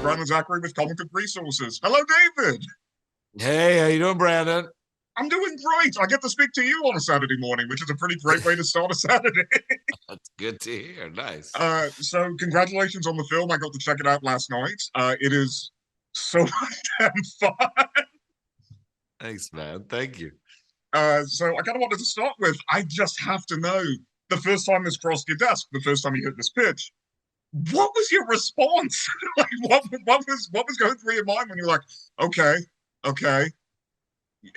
Brandon Zachary with Comic Book Resources. Hello, David. Hey, how you doing, Brandon? I'm doing great. I get to speak to you on a Saturday morning, which is a pretty great way to start a Saturday. That's good to hear. Nice. So congratulations on the film. I got to check it out last night. It is so much damn fun. Thanks, man. Thank you. So I kind of wanted to start with, I just have to know, the first time this crossed your desk, the first time you hit this pitch, what was your response? Like, what was going through your mind when you're like, okay, okay,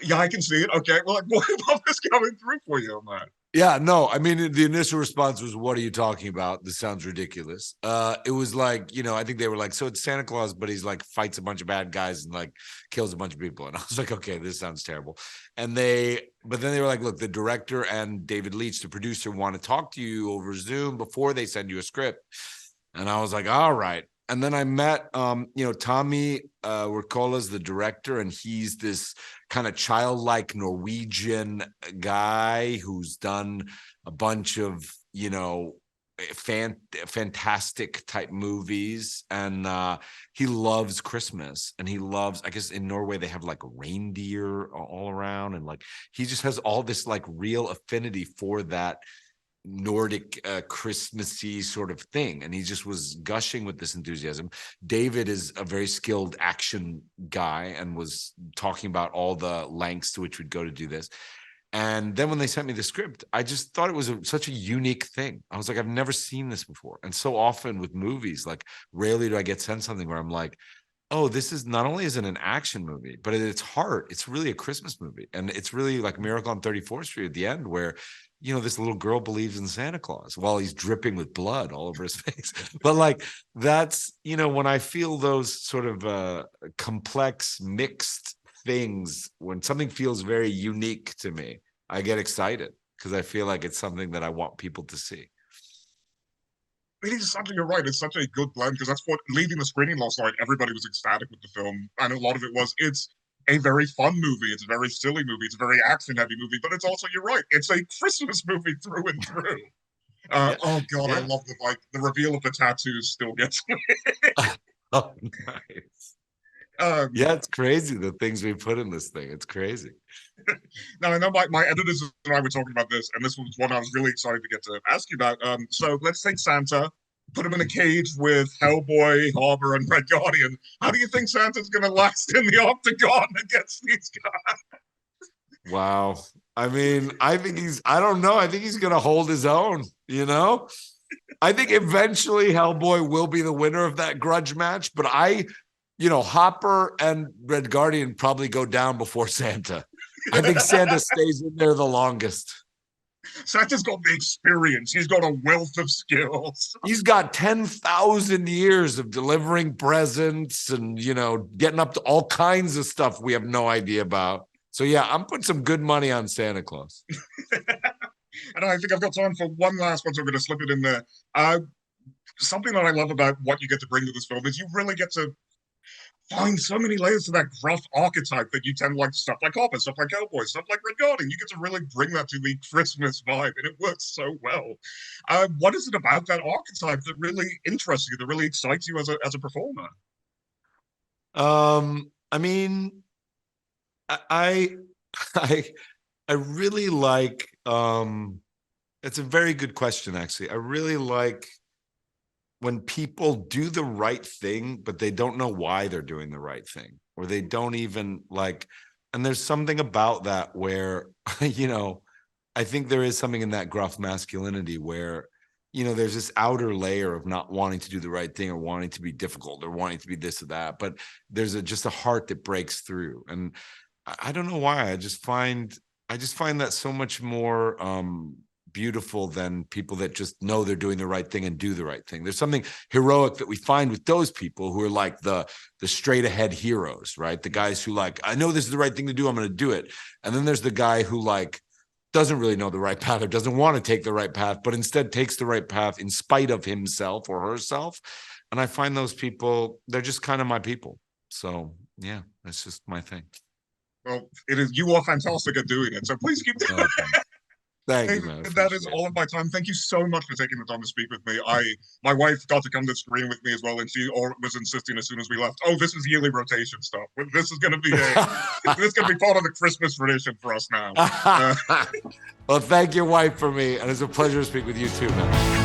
yeah, I can see it. Okay, well, like, what was going through for you on that? Yeah, no, I mean, the initial response was, "What are you talking about? This sounds ridiculous." It was like, I think they were like, "So it's Santa Claus, but he's like fights a bunch of bad guys and like kills a bunch of people." And I was like, "Okay, this sounds terrible." But then they were like, "Look, the director and David Leitch, the producer, want to talk to you over Zoom before they send you a script." And I was like, "All right." And then I met, Tommy Wirkola's the director, and he's this kind of childlike Norwegian guy who's done a bunch of, fantastic type movies. And he loves Christmas, and he loves, I guess in Norway, they have like reindeer all around. And like, he just has all this like real affinity for that Nordic Christmassy sort of thing. And he just was gushing with this enthusiasm. David is a very skilled action guy and was talking about all the lengths to which we'd go to do this. And then when they sent me the script, I just thought it was such a unique thing. I was like, I've never seen this before. And so often with movies, like rarely do I get sent something where I'm like, oh, this is not only is it an action movie, but at its heart, it's really a Christmas movie. And it's really like Miracle on 34th Street at the end, where this little girl believes in Santa Claus while he's dripping with blood all over his face. But like, that's, when I feel those sort of complex, mixed things, when something feels very unique to me, I get excited because I feel like it's something that I want people to see. It is such you're right. It's such a good blend because that's what leaving the screening last night. Everybody was ecstatic with the film, and a lot of it was it's a very fun movie. It's a very silly movie. It's a very action heavy movie, but it's also you're right. It's a Christmas movie through and through. Yeah, Oh god, I yeah. love the reveal of the tattoos still gets me. Oh, nice. Um, Yeah, it's crazy the things we put in this thing. It's crazy. Now I know my editors and I were talking about this, and this was one I was really excited to get to ask you about. So let's take Santa, put him in a cage with Hellboy, Harbour, and Red Guardian. How do you think Santa's going to last in the octagon against these guys? Wow. I mean, I don't know. I think he's going to hold his own, I think eventually Hellboy will be the winner of that grudge match, but Hopper and Red Guardian probably go down before Santa. I think Santa stays in there the longest. Santa's got the experience. He's got a wealth of skills. He's got 10,000 years of delivering presents and, getting up to all kinds of stuff we have no idea about. So, yeah, I'm putting some good money on Santa Claus. And I think I've got time for one last one, so I'm going to slip it in there. Something that I love about what you get to bring to this film is you really get to find so many layers to that gruff archetype that you tend to like stuff like Hopper, stuff like Hellboy, stuff like Red Guardian. You get to really bring that to the Christmas vibe, and it works so well. What is it about that archetype that really interests you, that really excites you as a performer? I mean, I I I really like it's a very good question, actually. I really like when people do the right thing, but they don't know why they're doing the right thing, or they don't even like, and there's something about that where, I think there is something in that gruff masculinity where, there's this outer layer of not wanting to do the right thing or wanting to be difficult or wanting to be this or that, but there's just a heart that breaks through. And I don't know why. I just find that so much more beautiful than people that just know they're doing the right thing and do the right thing. There's something heroic that we find with those people who are like the straight ahead heroes, right? The guys who like, I know this is the right thing to do, I'm going to do it. And then there's the guy who like doesn't really know the right path or doesn't want to take the right path, but instead takes the right path in spite of himself or herself. And I find those people, they're just kind of my people. So yeah, that's just my thing. Well, it is. You are fantastic at doing it, so please keep doing it. Thank you, David, man. that is Appreciate all it. of my time. Thank you so much for taking the time to speak with me. My wife got to come to the screen with me as well, and she was insisting as soon as we left, "Oh, this is yearly rotation stuff. This is going to be this is going to be part of the Christmas tradition for us now." Well, thank your wife for me, and it's a pleasure to speak with you too, man.